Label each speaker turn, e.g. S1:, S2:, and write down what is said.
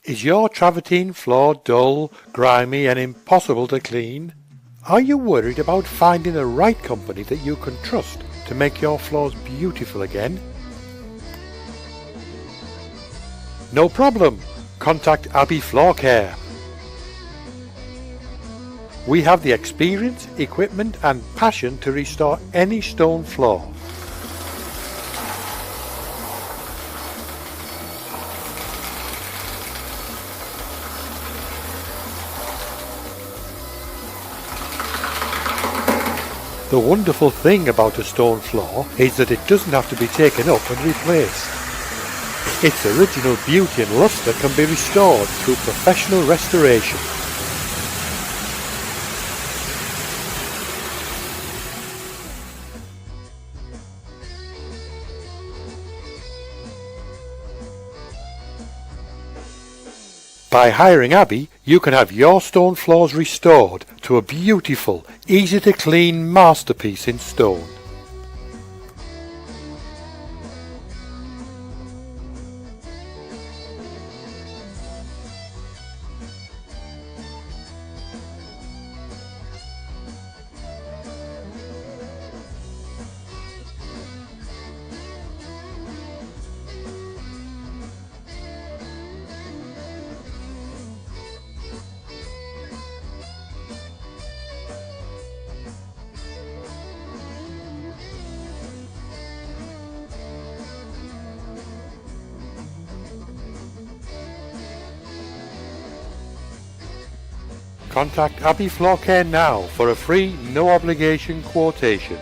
S1: Is your travertine floor dull, grimy and impossible to clean? Are you worried about finding the right company that you can trust to make your floors beautiful again? No problem. Contact Abbey Floor Care. We have the experience, equipment and passion to restore any stone floor. The wonderful thing about a stone floor is that it doesn't have to be taken up and replaced. Its original beauty and lustre can be restored through professional restoration. By hiring Abbey, you can have your stone floors restored to a beautiful, easy to clean masterpiece in stone. Contact Abbey Floor Care now for a free, no obligation quotation.